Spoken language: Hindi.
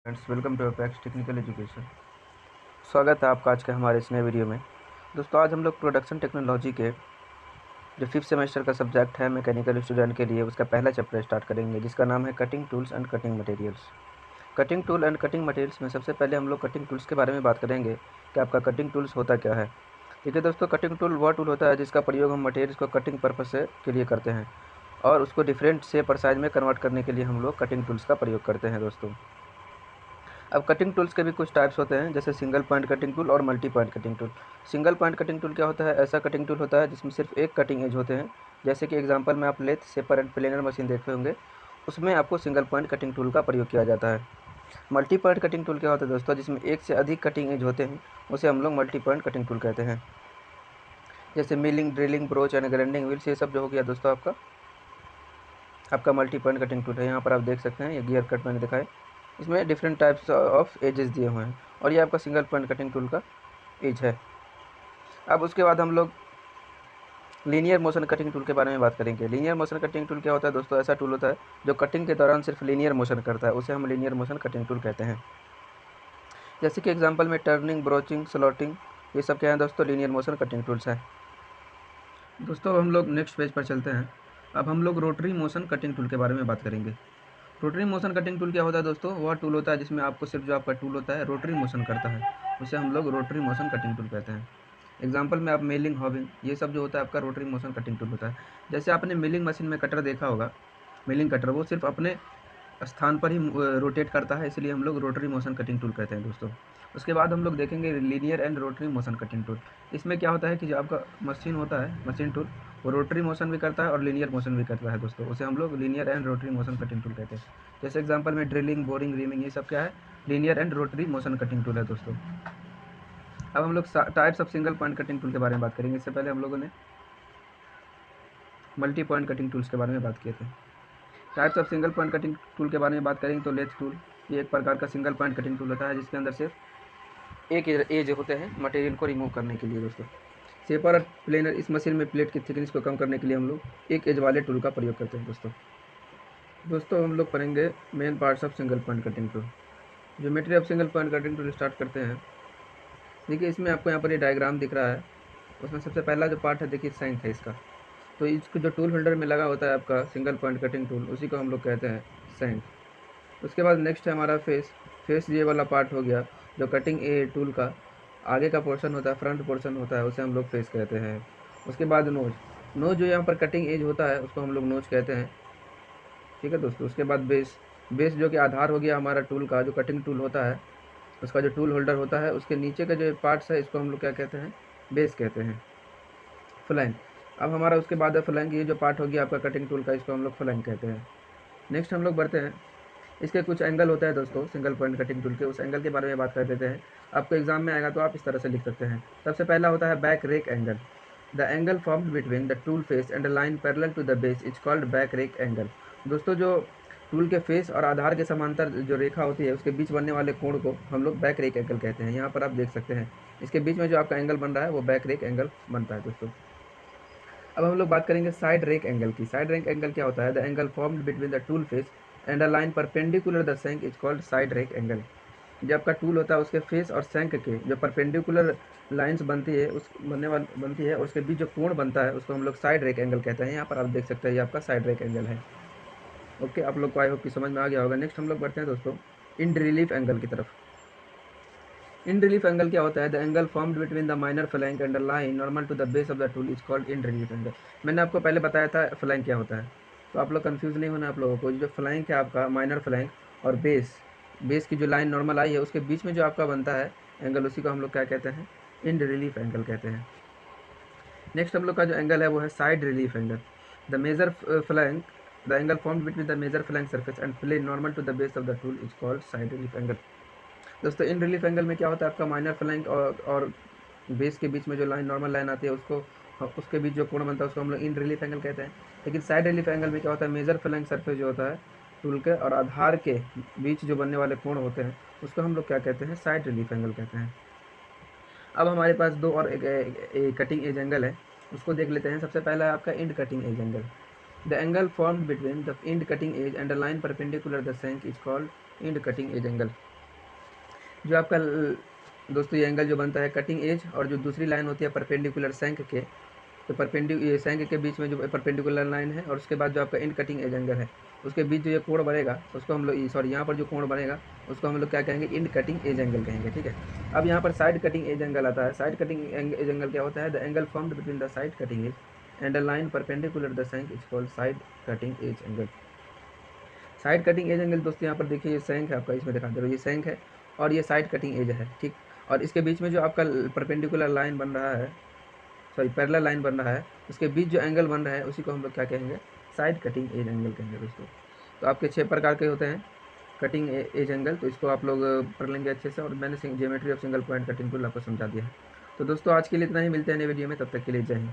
Friends, welcome to Apex technical education. स्वागत है आपका आज के हमारे इस नए वीडियो में। दोस्तों, आज हम लोग प्रोडक्शन टेक्नोलॉजी के जो 5th सेमेस्टर का सब्जेक्ट है मैकेनिकल स्टूडेंट के लिए, उसका पहला चैप्टर स्टार्ट करेंगे, जिसका नाम है cutting tools and cutting materials. Cutting tool and cutting materials में सबसे पहले हम लोग कटिंग टूल्स के बारे में बात करेंगे कि आपका कटिंग टूल्स होता क्या है। देखिए दोस्तों, कटिंग टूल वह टूल होता है जिसका प्रयोग हम मटेरियल्स को कटिंग पर्पस के लिए करते हैं और उसको डिफरेंट शेप और साइज में कन्वर्ट करने के लिए हम लोग कटिंग टूल्स का प्रयोग करते हैं। दोस्तों, अब कटिंग टूल्स के भी कुछ टाइप्स होते हैं, जैसे सिंगल पॉइंट कटिंग टूल और multi point cutting tool. Single point cutting tool क्या होता है? ऐसा कटिंग टूल होता है जिसमें सिर्फ एक कटिंग एज होते हैं। जैसे कि एग्जांपल में आप lathe, shaper and planer machine देखे होंगे, उसमें आपको सिंगल पॉइंट कटिंग टूल का प्रयोग किया जाता है। मल्टी पॉइंट कटिंग टूल क्या होता है दोस्तों? जिसमें एक से अधिक कटिंग एज होते हैं, उसे हम लोग मल्टी पॉइंट कटिंग टूल कहते हैं। जैसे milling, drilling, broach and grinding wheels, ये सब जो हो गया दोस्तों आपका मल्टी पॉइंट कटिंग टूल है। यहाँ पर आप देख सकते हैं, ये गियर कट मैंने दिखाया, इसमें डिफरेंट टाइप्स ऑफ एजेस दिए हुए हैं और ये आपका सिंगल पॉइंट कटिंग टूल का एज है। अब उसके बाद हम लोग लीनियर मोशन कटिंग टूल के बारे में बात करेंगे। लीनियर मोशन कटिंग टूल क्या होता है दोस्तों? ऐसा टूल होता है जो कटिंग के दौरान सिर्फ लीनियर मोशन करता है, उसे हम लीनियर मोशन कटिंग टूल कहते हैं। जैसे कि एग्जांपल में टर्निंग, ब्रोचिंग, स्लॉटिंग, ये सब क्या है दोस्तों? लीनियर मोशन कटिंग टूल्स हैं। दोस्तों, हम लोग नेक्स्ट पेज पर चलते हैं। अब हम लोग रोटरी मोशन कटिंग टूल के बारे में बात करेंगे। रोटरी मोशन कटिंग टूल क्या होता है दोस्तों? वह टूल होता है जिसमें आपको सिर्फ जो आपका टूल होता है रोटरी मोशन करता है, उसे हम लोग रोटरी मोशन कटिंग टूल कहते हैं। एग्जांपल में आप मिलिंग, हॉबिंग, ये सब जो होता है आपका रोटरी मोशन कटिंग टूल होता है। जैसे आपने मिलिंग मशीन में कटर देखा होगा, मिलिंग कटर वो सिर्फ अपने स्थान पर ही रोटेट करता है, इसलिए हम लोग रोटरी मोशन कटिंग टूल कहते हैं दोस्तों। उसके बाद हम लोग देखेंगे linear and rotary motion cutting tool. इसमें क्या होता है कि जो आपका मशीन होता है, मशीन टूल, वो रोटरी मोशन भी करता है और लीनियर मोशन भी करता है दोस्तों, उसे हम लोग linear and rotary motion cutting tool कहते हैं। जैसे एग्जांपल में ड्रिलिंग, बोरिंग, रीमिंग, ये सब क्या है? Linear and rotary motion cutting tool है दोस्तों। अब हम लोग types of single point cutting tool के बारे में बात करेंगे। इससे पहले हम लोगों ने मल्टी पॉइंट कटिंग टूल्स के बारे में बात किए थे। Types of single point cutting tool के बारे में बात करेंगे तो लेथ टूल, ये एक प्रकार का सिंगल पॉइंट कटिंग टूल होता है जिसके अंदर सिर्फ एक एज होते हैं मटेरियल को रिमूव करने के लिए दोस्तों। शेपर और प्लेनर, इस मशीन में प्लेट की थिकनेस को कम करने के लिए हम लोग एक एज वाले टूल का प्रयोग करते हैं दोस्तों हम लोग पढ़ेंगे main parts of single point cutting tool. Geometry of single point cutting tool start करते हैं। देखिए, इसमें आपको यहाँ पर ये डायग्राम दिख रहा है, उसमें सबसे पहला जो पार्ट है, देखिए सैंक है इसका। तो इसको जो टूल होल्डर में लगा होता है आपका सिंगल पॉइंट कटिंग टूल, उसी को हम लोग कहते हैं सैंक। उसके बाद नेक्स्ट है हमारा फेस ये वाला पार्ट हो गया, जो कटिंग ए टूल का आगे का पोर्शन होता है, फ्रंट पोर्शन होता है, उसे हम लोग फेस कहते हैं। उसके बाद नोज जो यहाँ पर कटिंग एज होता है, उसको हम लोग नोज कहते हैं। ठीक है दोस्तों। उसके बाद बेस जो कि आधार हो गया हमारा टूल का, जो कटिंग टूल होता है, उसका जो टूल होल्डर होता है, उसके नीचे का जो पार्ट्स है, इसको हम लोग क्या कहते हैं? बेस कहते हैं। फ्लैंक, अब हमारा उसके बाद है फ्लैंक, ये जो पार्ट हो गया आपका कटिंग टूल का, इसको हम लोग फ्लैंक कहते हैं। नेक्स्ट हम लोग बढ़ते हैं, इसके कुछ एंगल होता है दोस्तों सिंगल पॉइंट कटिंग टूल के, उस एंगल के बारे में बात कर देते हैं। आपको एग्जाम में आएगा तो आप इस तरह से लिख सकते हैं। सबसे पहला होता है back rake angle. The angle formed between the tool face and the line parallel to the base is called back rake angle. दोस्तों, जो टूल के फेस और आधार के समांतर जो रेखा होती है, उसके बीच बनने वाले कोण को हम लोग बैक रेक एंगल कहते हैं। यहाँ पर आप देख सकते हैं, इसके बीच में जो आपका एंगल बन रहा है वो बैक रेक एंगल बनता है दोस्तों। अब हम लोग बात करेंगे साइड रेक एंगल की। साइड रेक एंगल क्या होता है? The angle formed between the tool face and a line perpendicular the shank is called side rake angle. जो आपका टूल होता है, उसके फेस और सैंक के जो परपेंडिकुलर लाइंस बनती है, बनती है, उसके बीच जो कोण बनता है, उसको हम लोग साइड रेक एंगल कहते हैं। यहाँ पर आप देख सकते हैं, ये आपका साइड रेक एंगल है। ओके, आप लोग को आई होप कि समझ में आ गया होगा। नेक्स्ट हम लोग बढ़ते हैं दोस्तों इन रिलीफ एंगल की तरफ। इन रिलीफ एंगल क्या होता है? The angle formed between the minor flank and the line normal to the base of the tool is called end relief angle. मैंने आपको पहले बताया था फ्लैंक क्या होता है, तो आप लोग कंफ्यूज नहीं होना। आप लोगों को जो फ्लैंक है आपका, माइनर फ्लैंक और बेस की जो लाइन नॉर्मल आई है, उसके बीच में जो आपका बनता है एंगल, उसी को हम लोग क्या कहते हैं? इन रिलीफ एंगल कहते हैं। नेक्स्ट हम लोग का जो एंगल है वो है side relief angle. The major flank, the angle formed between the major flank surface and plane normal to the base of the tool is called side relief angle. दोस्तों, इन रिलीफ एंगल में क्या होता है? आपका माइनर फ्लैंक और बेस के बीच में जो लाइन, नॉर्मल लाइन आती है, उसके बीच जो कोण बनता है, उसको हम लोग इन रिलीफ एंगल कहते हैं। लेकिन साइड रिलीफ एंगल में क्या होता है? मेजर फ्लैंक सरफेस जो होता है टूल के और आधार के बीच जो बनने वाले कोण होते हैं, उसको हम लोग क्या कहते हैं? साइड रिलीफ एंगल कहते हैं। अब हमारे पास दो और एक कटिंग एज एंगल है, उसको देख लेते हैं। सबसे पहला है आपका end cutting edge angle. The angle formed between the end cutting edge and a line perpendicular the shank is called end cutting edge angle. जो आपका दोस्तों ये एंगल जो बनता है कटिंग एज और जो दूसरी लाइन होती है परपेंडिकुलर शंक के, तो ये शंक के बीच में जो परपेंडिकुलर लाइन है और उसके बाद जो आपका इंड कटिंग एज एंगल है उसके बीच जो ये कोण बनेगा उसको हम लोग सॉरी यहाँ पर जो कोण बनेगा उसको हम लोग क्या कहेंगे, इंड कटिंग एज एंगल कहेंगे। ठीक है, अब यहाँ पर साइड कटिंग एज एंगल आता है। साइड कटिंग एज एंगल क्या होता है, the angle formed between the side cutting edge and the line perpendicular the शंक is called side cutting edge angle. Side cutting edge angle दोस्तों यहाँ पर देखिए ये शंक है आपका, इसमें दिखा दे रहा हूँ, ये शंक है और ये साइड कटिंग एज है। ठीक, और इसके बीच में जो आपका परपेंडिकुलर लाइन बन रहा है, सॉरी पैरेलल लाइन बन रहा है, उसके बीच जो एंगल बन रहा है उसी को हम लोग क्या कहेंगे, साइड कटिंग एज एंगल कहेंगे दोस्तों। तो आपके 6 प्रकार के होते हैं कटिंग एज एंगल, तो इसको आप लोग पढ़ लेंगे अच्छे से, और मैंने geometry of single point cutting tool आपको समझा दिया है। तो दोस्तों आज के लिए इतना ही, मिलते हैं नए वीडियो में, तब तक के लिए जय हिंद।